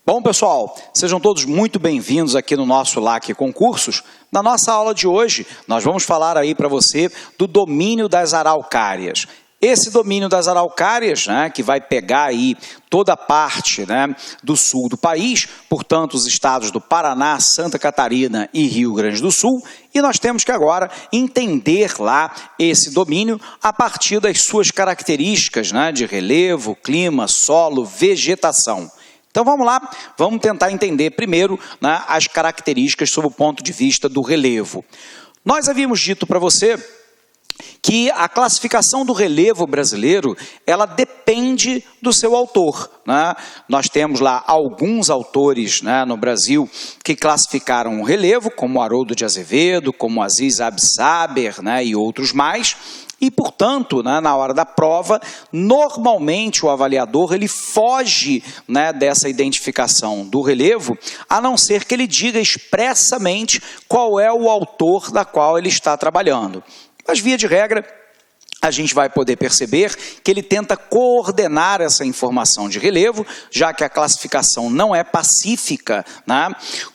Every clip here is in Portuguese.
Bom, pessoal, sejam todos muito bem-vindos aqui no nosso LAC Concursos. Na nossa aula de hoje, nós vamos falar aí para você do domínio das araucárias. Esse domínio das araucárias, que vai pegar aí toda a parte, do sul do país, portanto, os estados do Paraná, Santa Catarina e Rio Grande do Sul, e nós temos que agora entender lá esse domínio a partir das suas características, de relevo, clima, solo, vegetação. Então vamos lá, vamos tentar entender primeiro as características sob o ponto de vista do relevo. Nós havíamos dito para você que a classificação do relevo brasileiro, ela depende do seu autor. Nós temos lá alguns autores no Brasil que classificaram o relevo, como Haroldo de Azevedo, como Aziz Absaber, e outros mais. E, portanto, na hora da prova, normalmente o avaliador ele foge dessa identificação do relevo, a não ser que ele diga expressamente qual é o autor da qual ele está trabalhando. Mas, via de regra, a gente vai poder perceber que ele tenta coordenar essa informação de relevo, já que a classificação não é pacífica,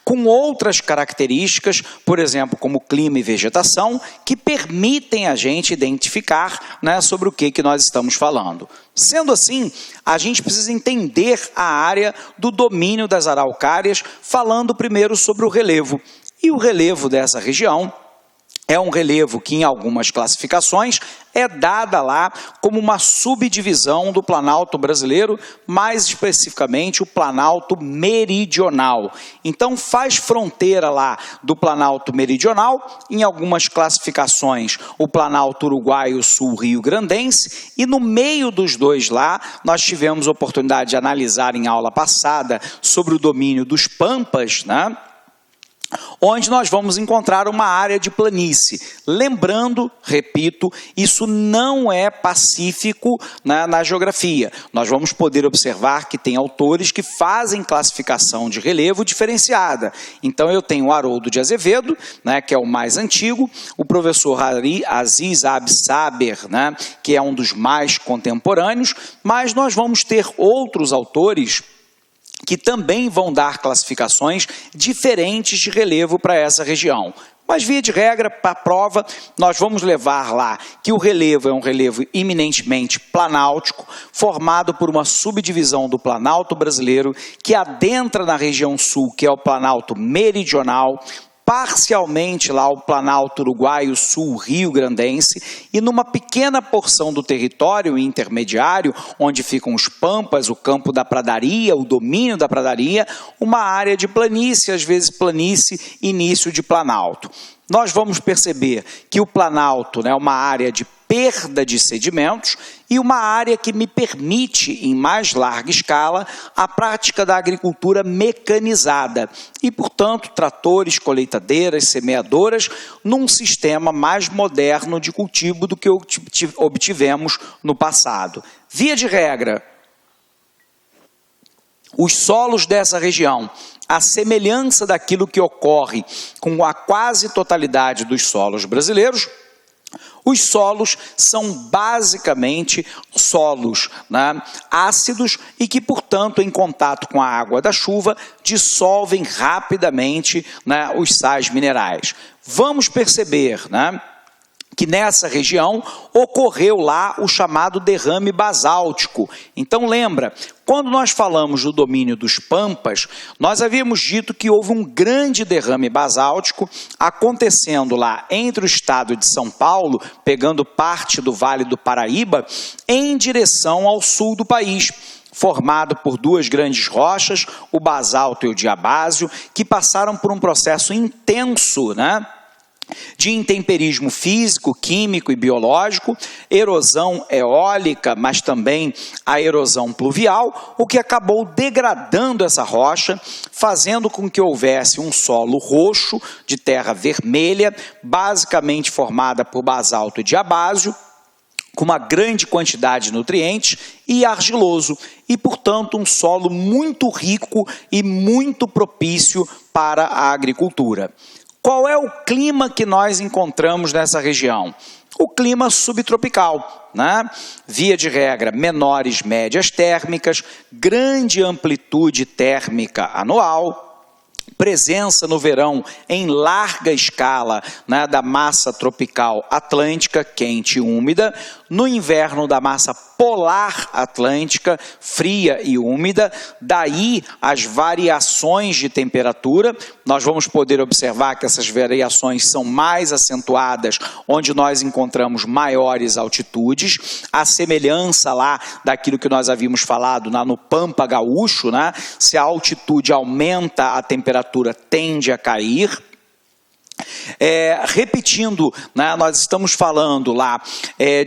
com outras características, por exemplo, como clima e vegetação, que permitem a gente identificar sobre o que nós estamos falando. Sendo assim, a gente precisa entender a área do domínio das araucárias, falando primeiro sobre o relevo. E o relevo dessa região é um relevo que, em algumas classificações, é dada lá como uma subdivisão do Planalto brasileiro, mais especificamente o Planalto Meridional. Então, faz fronteira lá do Planalto Meridional, em algumas classificações, o Planalto Uruguaio Sul Rio-Grandense, e no meio dos dois lá, nós tivemos a oportunidade de analisar em aula passada sobre o domínio dos Pampas, onde nós vamos encontrar uma área de planície. Lembrando, repito, isso não é pacífico na geografia. Nós vamos poder observar que tem autores que fazem classificação de relevo diferenciada. Então, eu tenho o Haroldo de Azevedo, que é o mais antigo, o professor Aziz Absaber, que é um dos mais contemporâneos, mas nós vamos ter outros autores que também vão dar classificações diferentes de relevo para essa região. Mas, via de regra, para a prova, nós vamos levar lá que o relevo é um relevo eminentemente planáltico, formado por uma subdivisão do Planalto brasileiro, que adentra na região sul, que é o Planalto Meridional, parcialmente lá o Planalto Uruguaio Sul Rio-Grandense e numa pequena porção do território intermediário, onde ficam os Pampas, o campo da pradaria, o domínio da pradaria, uma área de planície, às vezes planície, início de Planalto. Nós vamos perceber que o Planalto é uma área de perda de sedimentos e uma área que me permite, em mais larga escala, a prática da agricultura mecanizada e, portanto, tratores, colheitadeiras, semeadoras, num sistema mais moderno de cultivo do que obtivemos no passado. Via de regra, os solos dessa região, a semelhança daquilo que ocorre com a quase totalidade dos solos brasileiros, os solos são basicamente solos ácidos e que, portanto, em contato com a água da chuva, dissolvem rapidamente os sais minerais. Vamos perceber que nessa região ocorreu lá o chamado derrame basáltico. Então lembra, quando nós falamos do domínio dos Pampas, nós havíamos dito que houve um grande derrame basáltico acontecendo lá entre o estado de São Paulo, pegando parte do Vale do Paraíba, em direção ao sul do país, formado por duas grandes rochas, o basalto e o diabásio, que passaram por um processo intenso, de intemperismo físico, químico e biológico, erosão eólica, mas também a erosão pluvial, o que acabou degradando essa rocha, fazendo com que houvesse um solo roxo, de terra vermelha, basicamente formada por basalto e diabásio, com uma grande quantidade de nutrientes e argiloso, e, portanto, um solo muito rico e muito propício para a agricultura. Qual é o clima que nós encontramos nessa região? o clima subtropical, né? Via de regra, menores médias térmicas, grande amplitude térmica anual, presença no verão em larga escala, né, da massa tropical atlântica, quente e úmida, no inverno da massa polar atlântica, fria e úmida, daí as variações de temperatura. Nós vamos poder observar que essas variações são mais acentuadas onde nós encontramos maiores altitudes, a semelhança lá daquilo que nós havíamos falado no Pampa Gaúcho, né? Se a altitude aumenta, a temperatura tende a cair. Repetindo, né, nós estamos falando lá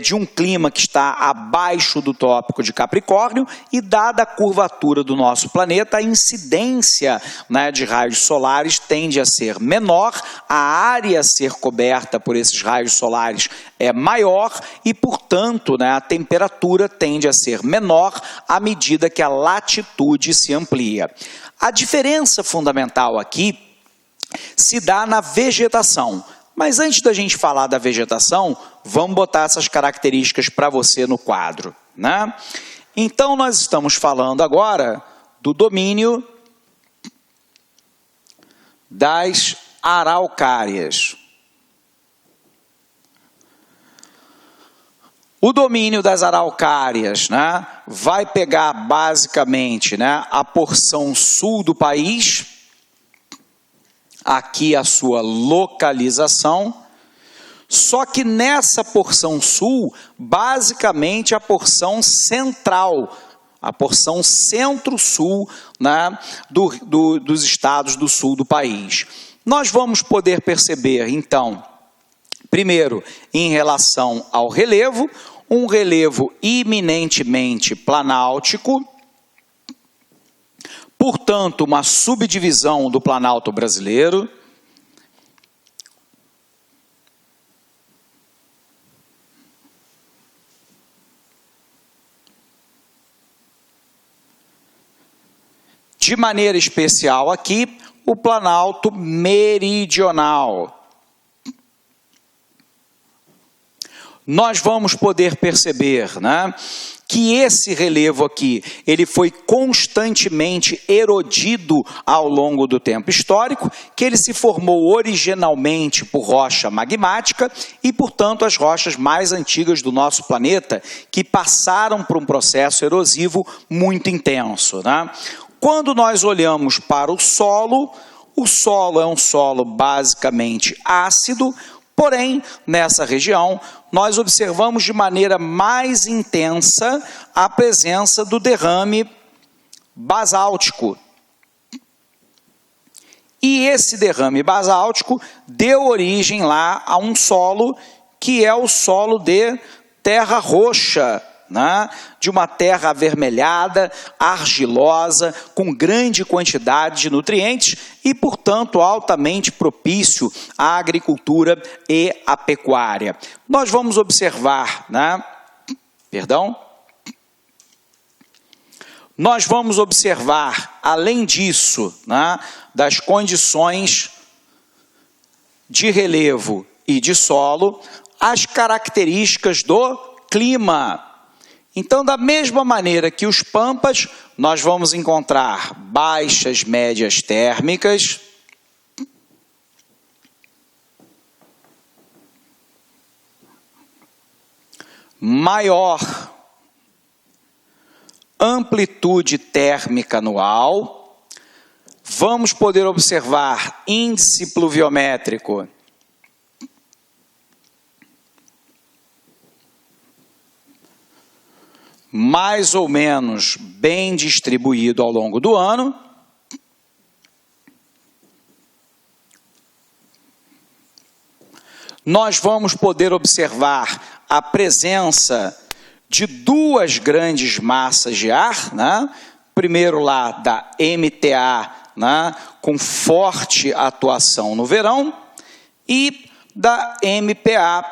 de um clima que está abaixo do tópico de Capricórnio e, dada a curvatura do nosso planeta, a incidência, né, de raios solares tende a ser menor, a área a ser coberta por esses raios solares é maior e, portanto, né, a temperatura tende a ser menor à medida que a latitude se amplia. A diferença fundamental aqui se dá na vegetação. Mas antes da gente falar da vegetação, vamos botar essas características para você no quadro, né? Então, nós estamos falando agora do domínio das araucárias. O domínio das araucárias, né, vai pegar basicamente, né, a porção sul do país. Aqui a sua localização, só que nessa porção sul, basicamente a porção central, a porção centro-sul, né, dos estados do sul do país. Nós vamos poder perceber, então, primeiro, em relação ao relevo, um relevo eminentemente planáltico, portanto, uma subdivisão do Planalto brasileiro. De maneira especial aqui, o Planalto meridional. Nós vamos poder perceber, né, que esse relevo aqui, ele foi constantemente erodido ao longo do tempo histórico, que ele se formou originalmente por rocha magmática e, portanto, as rochas mais antigas do nosso planeta, que passaram por um processo erosivo muito intenso, né? Quando nós olhamos para o solo é um solo basicamente ácido, porém, nessa região, nós observamos de maneira mais intensa a presença do derrame basáltico. E esse derrame basáltico deu origem lá a um solo que é o solo de terra roxa, né? De uma terra avermelhada, argilosa, com grande quantidade de nutrientes e, portanto, altamente propício à agricultura e à pecuária. Nós vamos observar, né? Nós vamos observar, além disso, né, das condições de relevo e de solo, as características do clima. Então, da mesma maneira que os pampas, nós vamos encontrar baixas médias térmicas, maior amplitude térmica anual, vamos poder observar índice pluviométrico mais ou menos bem distribuído ao longo do ano. Nós vamos poder observar a presença de duas grandes massas de ar, né? Primeiro lá da MTA, né, com forte atuação no verão, e da MPA,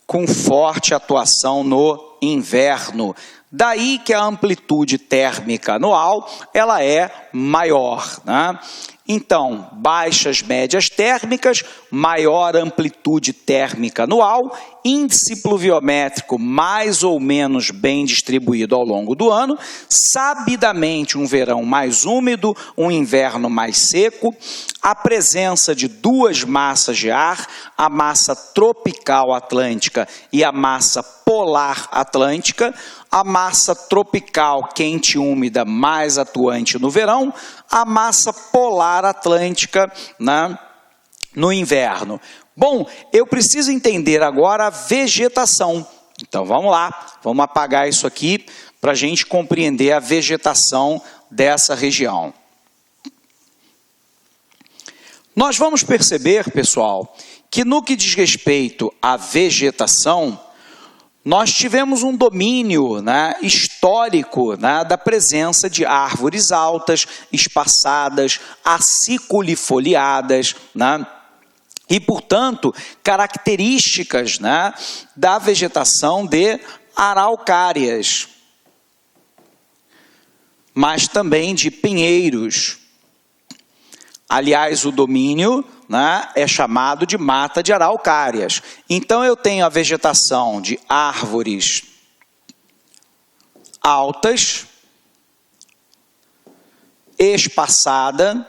com forte atuação no inverno. Daí que a amplitude térmica anual ela é maior, né? Então, baixas médias térmicas, maior amplitude térmica anual, índice pluviométrico mais ou menos bem distribuído ao longo do ano, sabidamente um verão mais úmido, um inverno mais seco, a presença de duas massas de ar, a massa tropical atlântica e a massa polar atlântica, a massa tropical quente e úmida mais atuante no verão, a massa polar atlântica, né, no inverno. Bom, eu preciso entender agora a vegetação. Então vamos lá, vamos apagar isso aqui para a gente compreender a vegetação dessa região. Nós vamos perceber, pessoal, que no que diz respeito à vegetação, nós tivemos um domínio, né, histórico, né, da presença de árvores altas, espaçadas, aciculifoliadas, né, e, portanto, características, né, da vegetação de araucárias, mas também de pinheiros. Aliás, o domínio, né, é chamado de mata de araucárias. Então, eu tenho a vegetação de árvores altas, espaçada,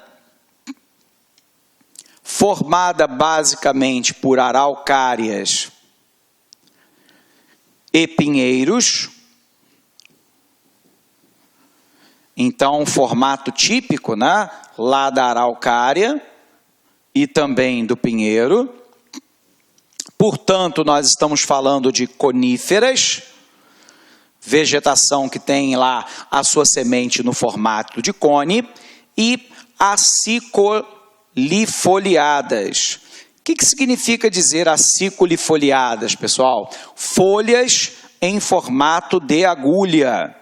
formada basicamente por araucárias e pinheiros. Então, um formato típico, né, lá da araucária e também do pinheiro. Portanto, nós estamos falando de coníferas, vegetação que tem lá a sua semente no formato de cone, e aciculifoliadas. O que significa dizer aciculifoliadas, pessoal? Folhas em formato de agulha.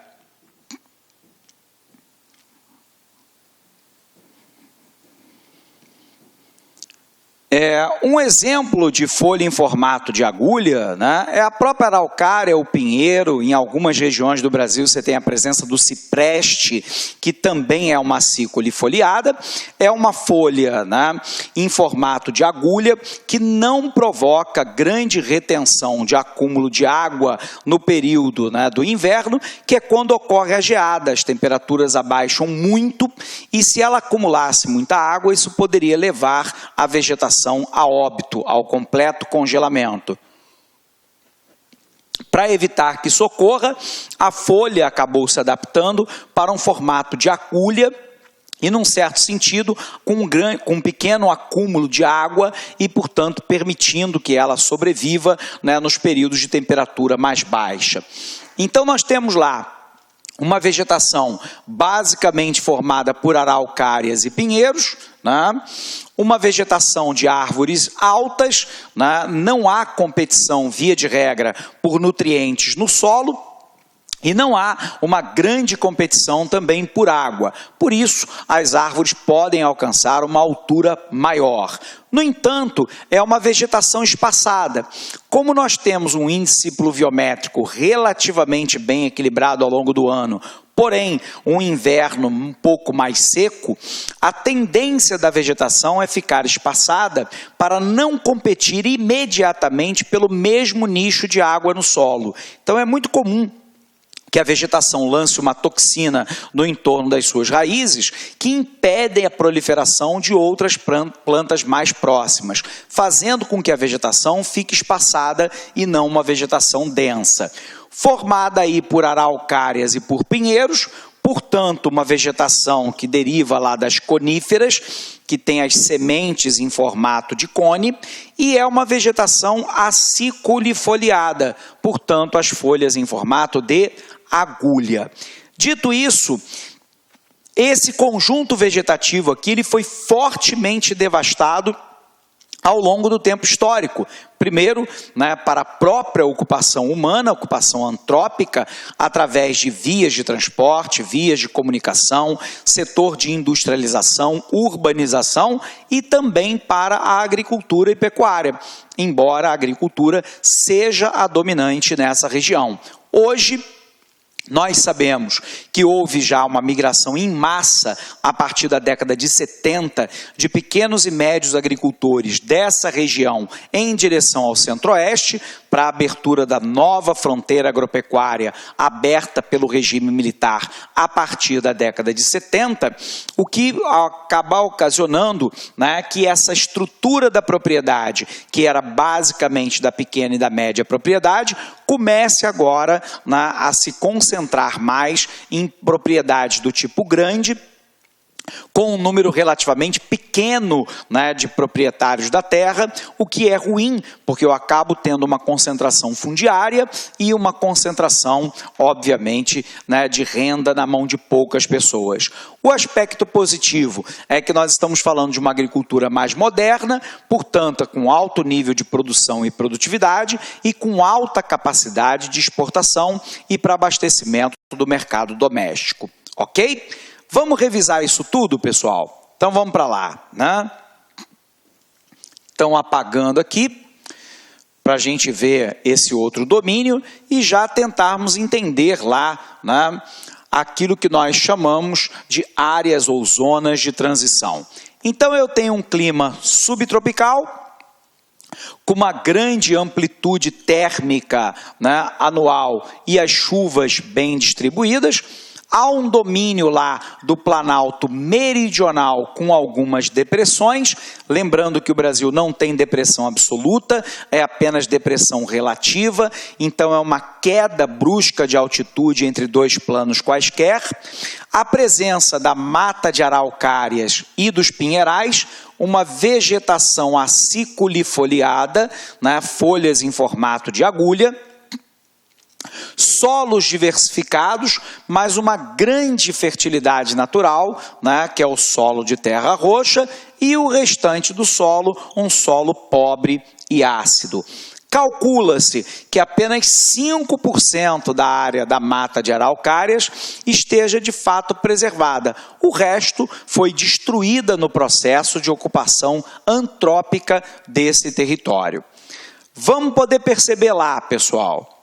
Um exemplo de folha em formato de agulha, né, é a própria araucária, o pinheiro. Em algumas regiões do Brasil você tem a presença do cipreste, que também é uma aciculifoliada. É uma folha, né, em formato de agulha que não provoca grande retenção de acúmulo de água no período, né, do inverno, que é quando ocorre a geada. As temperaturas abaixam muito e, se ela acumulasse muita água, isso poderia levar a vegetação a óbito, ao completo congelamento. Para evitar que isso ocorra, a folha acabou se adaptando para um formato de agulha e, num certo sentido, com um pequeno acúmulo de água e, portanto, permitindo que ela sobreviva, né, nos períodos de temperatura mais baixa. Então, nós temos lá uma vegetação basicamente formada por araucárias e pinheiros, né? Uma vegetação de árvores altas, né? Não há competição, via de regra, por nutrientes no solo, e não há uma grande competição também por água. Por isso, as árvores podem alcançar uma altura maior. No entanto, é uma vegetação espaçada. Como nós temos um índice pluviométrico relativamente bem equilibrado ao longo do ano, porém um inverno um pouco mais seco, a tendência da vegetação é ficar espaçada para não competir imediatamente pelo mesmo nicho de água no solo. Então é muito comum que a vegetação lance uma toxina no entorno das suas raízes que impedem a proliferação de outras plantas mais próximas, fazendo com que a vegetação fique espaçada e não uma vegetação densa. Formada aí por araucárias e por pinheiros, portanto, uma vegetação que deriva lá das coníferas, que tem as sementes em formato de cone, e é uma vegetação aciculifoliada, portanto, as folhas em formato de agulha. Dito isso, esse conjunto vegetativo aqui ele foi fortemente devastado ao longo do tempo histórico. Primeiro, né, para a própria ocupação humana, ocupação antrópica, através de vias de transporte, vias de comunicação, setor de industrialização, urbanização, e também para a agricultura e pecuária, embora a agricultura seja a dominante nessa região. Hoje, Nós sabemos que houve já uma migração em massa a partir da década de 70 de pequenos e médios agricultores dessa região em direção ao centro-oeste para a abertura da nova fronteira agropecuária aberta pelo regime militar a partir da década de 70, o que acaba ocasionando, né, que essa estrutura da propriedade, que era basicamente da pequena e da média propriedade, comece agora, né, a se concentrar mais em propriedades do tipo grande, com um número relativamente pequeno, né, de proprietários da terra, o que é ruim, porque eu acabo tendo uma concentração fundiária e uma concentração, obviamente, né, de renda na mão de poucas pessoas. O aspecto positivo é que nós estamos falando de uma agricultura mais moderna, portanto, com alto nível de produção e produtividade e com alta capacidade de exportação e para abastecimento do mercado doméstico. Ok? Vamos revisar isso tudo, pessoal? Então vamos para lá, né? Então apagando aqui, para a gente ver esse outro domínio e já tentarmos entender lá, né, aquilo que nós chamamos de áreas ou zonas de transição. Então eu tenho um clima subtropical, com uma grande amplitude térmica, né, anual e as chuvas bem distribuídas. Há um domínio lá do Planalto Meridional com algumas depressões, lembrando que o Brasil não tem depressão absoluta, é apenas depressão relativa, então é uma queda brusca de altitude entre dois planos quaisquer. A presença da mata de araucárias e dos pinheirais, uma vegetação aciculifoliada, né, folhas em formato de agulha, solos diversificados, mas uma grande fertilidade natural, né, que é o solo de terra roxa, e o restante do solo, um solo pobre e ácido. Calcula-se que apenas 5% da área da mata de araucárias esteja de fato preservada. O resto foi destruída no processo de ocupação antrópica desse território. Vamos poder perceber lá, pessoal,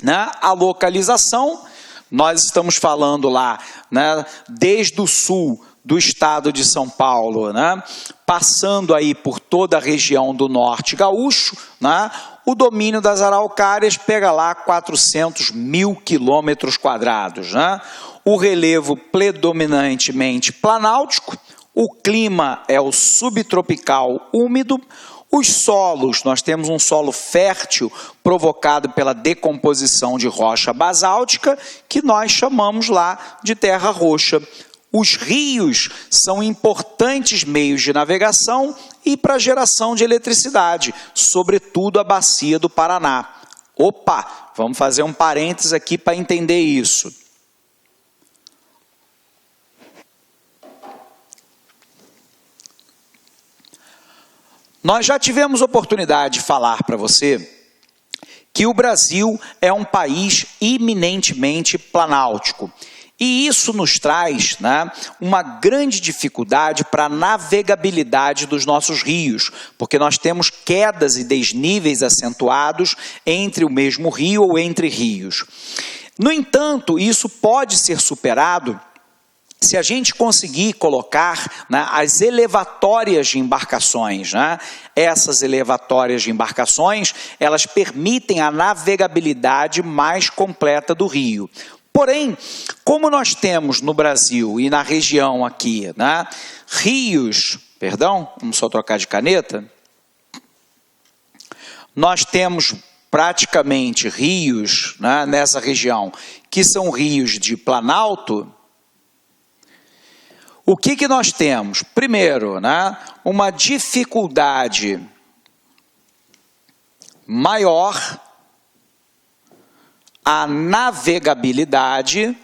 né, a localização. Nós estamos falando lá, né, desde o sul do estado de São Paulo, né, passando aí por toda a região do norte gaúcho, né, o domínio das araucárias pega lá 400 mil quilômetros quadrados, né, o relevo predominantemente planáltico, o clima é o subtropical úmido. Os solos, nós temos um solo fértil provocado pela decomposição de rocha basáltica, que nós chamamos lá de terra roxa. Os rios são importantes meios de navegação e para geração de eletricidade, sobretudo a bacia do Paraná. Opa, vamos fazer um parênteses aqui para entender isso. Nós já tivemos oportunidade de falar para você que o Brasil é um país eminentemente planáltico. E isso nos traz, né, uma grande dificuldade para a navegabilidade dos nossos rios, porque nós temos quedas e desníveis acentuados entre o mesmo rio ou entre rios. No entanto, isso pode ser superado se a gente conseguir colocar, né, as elevatórias de embarcações, né? Essas elevatórias de embarcações, elas permitem a navegabilidade mais completa do rio. Porém, como nós temos no Brasil e na região aqui, né, vamos só trocar de caneta, nós temos praticamente rios, né, nessa região, que são rios de planalto. O que nós temos? Primeiro, né, uma dificuldade maior a navegabilidade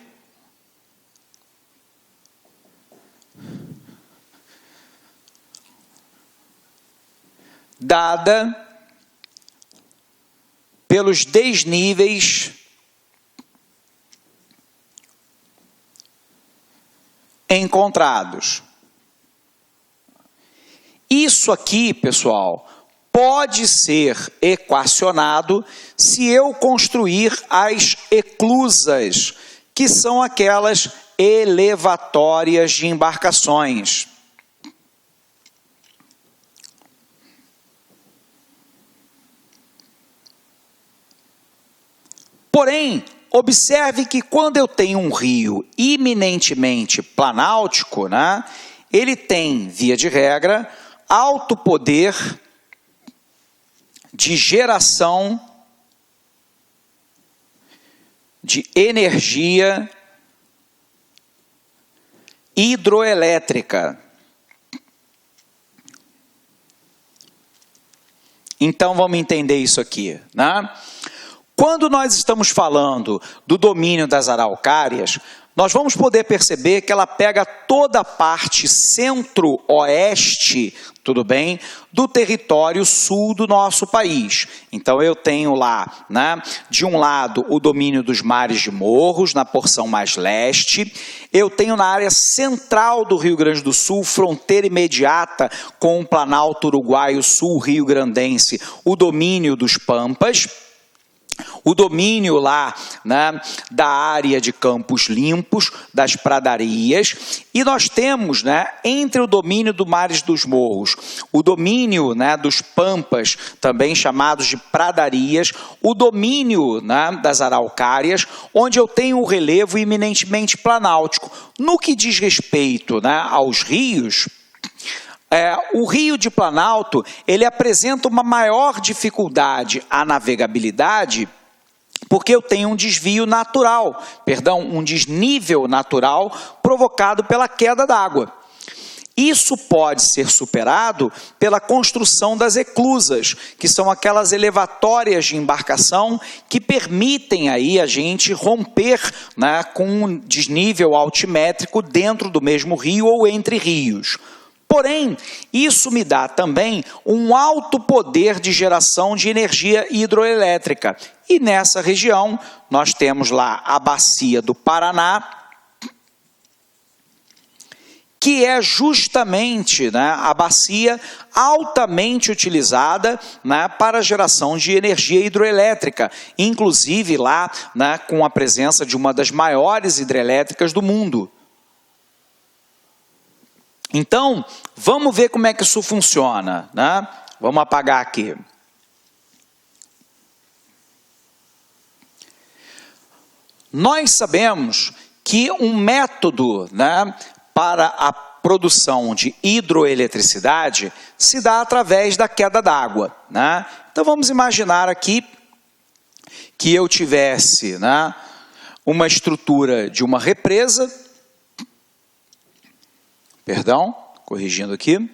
dada pelos desníveis encontrados. Isso aqui, pessoal, pode ser equacionado se eu construir as eclusas, que são aquelas elevatórias de embarcações. Porém, observe que quando eu tenho um rio eminentemente planáltico, né, ele tem, via de regra, alto poder de geração de energia hidroelétrica. Então vamos entender isso aqui, né? Quando nós estamos falando do domínio das araucárias, nós vamos poder perceber que ela pega toda a parte centro-oeste, tudo bem, do território sul do nosso país. Então eu tenho lá, né, de um lado o domínio dos mares de Morros, na porção mais leste. Eu tenho na área central do Rio Grande do Sul, fronteira imediata com o Planalto Uruguaio Sul-Rio-Grandense, o domínio dos Pampas. O domínio lá, né, da área de Campos Limpos, das pradarias, e nós temos, né, entre o domínio do Mares dos Morros, o domínio, né, dos Pampas, também chamados de pradarias, o domínio, né, das araucárias, onde eu tenho o relevo eminentemente planáltico. No que diz respeito, né, aos rios, o rio de Planalto, ele apresenta uma maior dificuldade à navegabilidade, porque eu tenho um desvio natural, um desnível natural provocado pela queda d'água. Isso pode ser superado pela construção das eclusas, que são aquelas elevatórias de embarcação que permitem aí a gente romper, né, com um desnível altimétrico dentro do mesmo rio ou entre rios. Porém, isso me dá também um alto poder de geração de energia hidroelétrica. E nessa região, nós temos lá a bacia do Paraná, que é justamente, né, a bacia altamente utilizada, né, para a geração de energia hidroelétrica, inclusive lá, né, com a presença de uma das maiores hidrelétricas do mundo. Então, vamos ver como é que isso funciona, né? Vamos apagar aqui. Nós sabemos que um método, né, para a produção de hidroeletricidade se dá através da queda d'água, né? Então, vamos imaginar aqui que eu tivesse, né, uma estrutura de uma represa. Perdão, corrigindo aqui.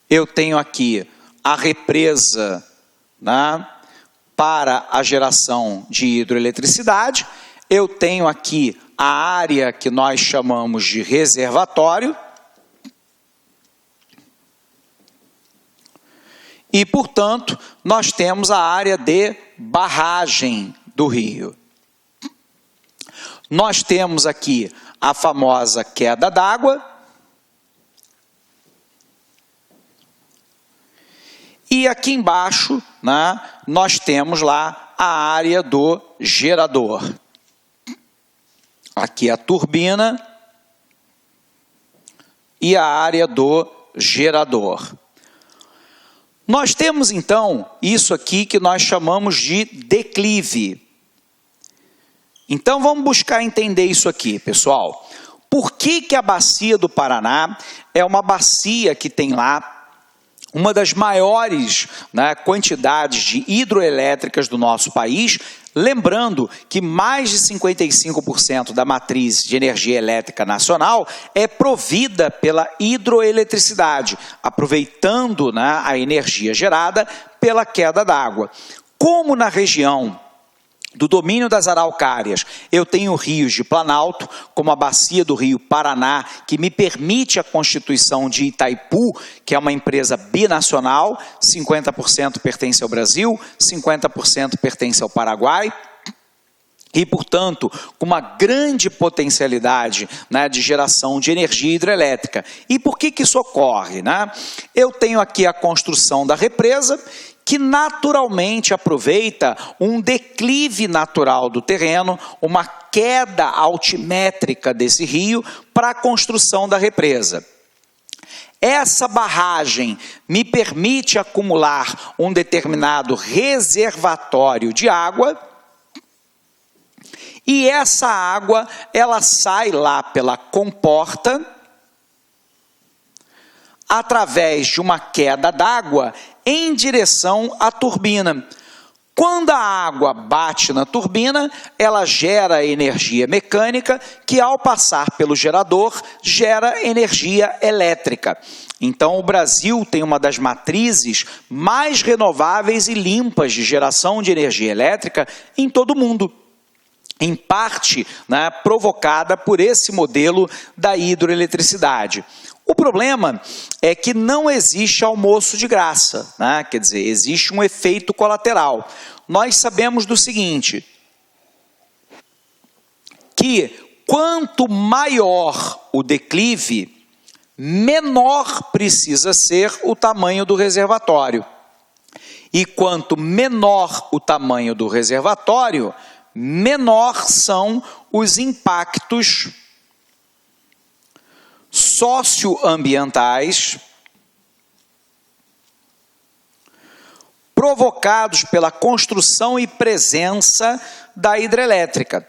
Eu tenho aqui a represa, né, para a geração de hidroeletricidade. Eu tenho aqui a área que nós chamamos de reservatório. E, portanto, nós temos a área de barragem do rio. Nós temos aqui a famosa queda d'água. E aqui embaixo, né, nós temos lá a área do gerador. Aqui a turbina e a área do gerador. Nós temos então isso aqui que nós chamamos de declive. Então vamos buscar entender isso aqui, pessoal. Por que a bacia do Paraná é uma bacia que tem lá uma das maiores, né, quantidades de hidroelétricas do nosso país? Lembrando que mais de 55% da matriz de energia elétrica nacional é provida pela hidroeletricidade, aproveitando, né, a energia gerada pela queda d'água. Como na região do domínio das araucárias, eu tenho rios de Planalto, como a bacia do rio Paraná, que me permite a constituição de Itaipu, que é uma empresa binacional, 50% pertence ao Brasil, 50% pertence ao Paraguai. e, portanto, com uma grande potencialidade, né, de geração de energia hidrelétrica. E por que isso ocorre, né? Eu tenho aqui a construção da represa, que naturalmente aproveita um declive natural do terreno, uma queda altimétrica desse rio para a construção da represa. Essa barragem me permite acumular um determinado reservatório de água, e essa água, ela sai lá pela comporta, através de uma queda d'água, em direção à turbina. Quando a água bate na turbina, ela gera energia mecânica, que ao passar pelo gerador, gera energia elétrica. Então, o Brasil tem uma das matrizes mais renováveis e limpas de geração de energia elétrica em todo o mundo. Em parte, né, provocada por esse modelo da hidroeletricidade. O problema é que não existe almoço de graça, né? Quer dizer, existe um efeito colateral. Nós sabemos do seguinte, que quanto maior o declive, menor precisa ser o tamanho do reservatório. E quanto menor o tamanho do reservatório, menor são os impactos socioambientais provocados pela construção e presença da hidrelétrica.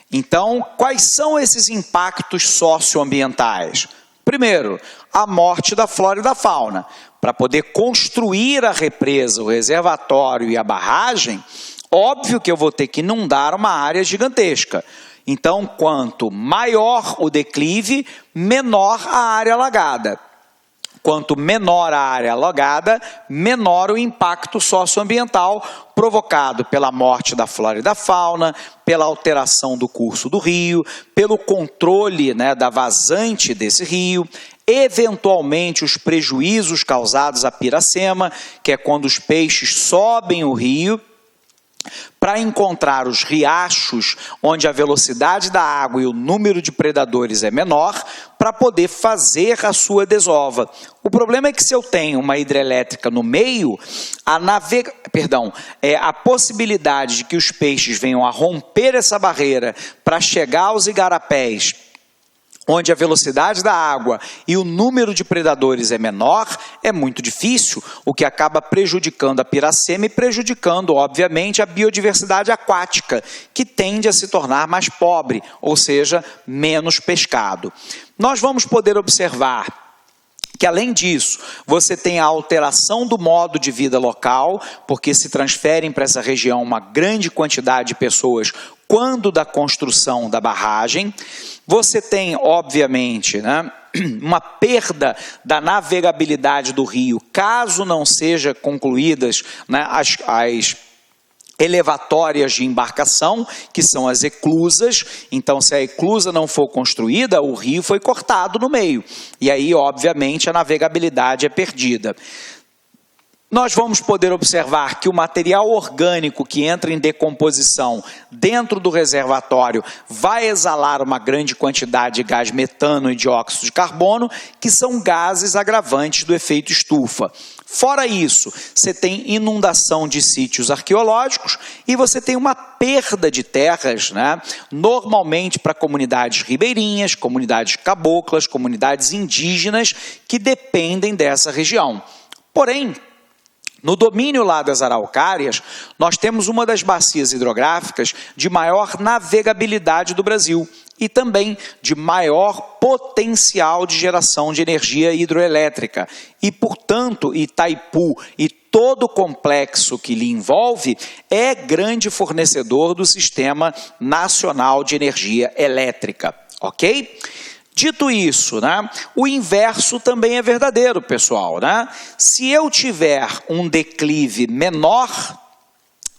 Então, quais são esses impactos socioambientais? Primeiro, a morte da flora e da fauna. Para poder construir a represa, o reservatório e a barragem, óbvio que eu vou ter que inundar uma área gigantesca. Então, quanto maior o declive, menor a área alagada. Quanto menor a área alagada, menor o impacto socioambiental provocado pela morte da flora e da fauna, pela alteração do curso do rio, pelo controle, né, da vazante desse rio, eventualmente os prejuízos causados à piracema, que é quando os peixes sobem o rio, para encontrar os riachos onde a velocidade da água e o número de predadores é menor, para poder fazer a sua desova. O problema é que se eu tenho uma hidrelétrica no meio, a possibilidade de que os peixes venham a romper essa barreira para chegar aos igarapés, onde a velocidade da água e o número de predadores é menor, é muito difícil, o que acaba prejudicando a piracema e prejudicando, obviamente, a biodiversidade aquática, que tende a se tornar mais pobre, ou seja, menos pescado. Nós vamos poder observar que, além disso, você tem a alteração do modo de vida local, porque se transferem para essa região uma grande quantidade de pessoas quando da construção da barragem. Você tem, obviamente, né, uma perda da navegabilidade do rio, caso não sejam concluídas, né, as elevatórias de embarcação, que são as eclusas. Então, se a eclusa não for construída, o rio foi cortado no meio. E aí, obviamente, a navegabilidade é perdida. Nós vamos poder observar que o material orgânico que entra em decomposição dentro do reservatório vai exalar uma grande quantidade de gás metano e dióxido de carbono, que são gases agravantes do efeito estufa. Fora isso, você tem inundação de sítios arqueológicos e você tem uma perda de terras, né? Normalmente para comunidades ribeirinhas, comunidades caboclas, comunidades indígenas que dependem dessa região. Porém, no domínio lá das araucárias, nós temos uma das bacias hidrográficas de maior navegabilidade do Brasil e também de maior potencial de geração de energia hidroelétrica. E, portanto, Itaipu e todo o complexo que lhe envolve é grande fornecedor do Sistema Nacional de Energia Elétrica, ok? Dito isso, né, o inverso também é verdadeiro, pessoal, né? Se eu tiver um declive menor,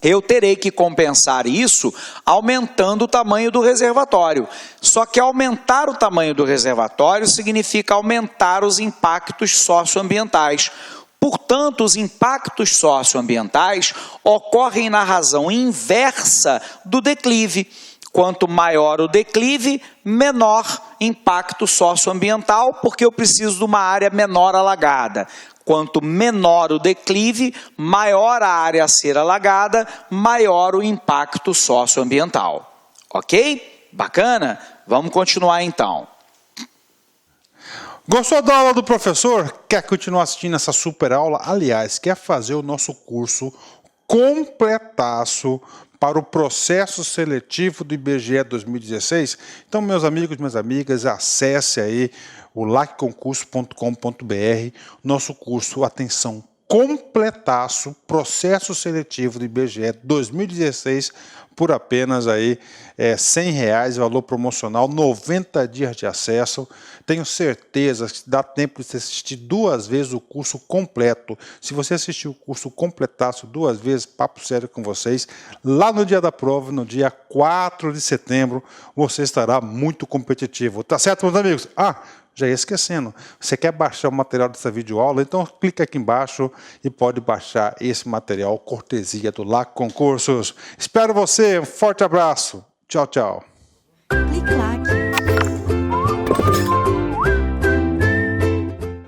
eu terei que compensar isso aumentando o tamanho do reservatório. Só que aumentar o tamanho do reservatório significa aumentar os impactos socioambientais. Portanto, os impactos socioambientais ocorrem na razão inversa do declive. Quanto maior o declive, menor impacto socioambiental, porque eu preciso de uma área menor alagada. Quanto menor o declive, maior a área a ser alagada, maior o impacto socioambiental. Ok? Bacana? Vamos continuar então. Gostou da aula do professor? Quer continuar assistindo essa super aula? Aliás, quer fazer o nosso curso completaço para o processo seletivo do IBGE 2016? Então, meus amigos e minhas amigas, acesse aí o lacconcurso.com.br, nosso curso, atenção, completaço, processo seletivo do IBGE 2016, por apenas aí R$100, valor promocional, 90 dias de acesso. Tenho certeza que dá tempo de você assistir 2 vezes o curso completo. Se você assistir o curso completaço 2 vezes, papo sério com vocês, lá no dia da prova, no dia 4 de setembro, você estará muito competitivo. Tá certo, meus amigos? Já ia esquecendo, você quer baixar o material dessa videoaula? Então clica aqui embaixo e pode baixar esse material cortesia do LAC Concursos. Espero você, um forte abraço. Tchau, tchau. Clique lá.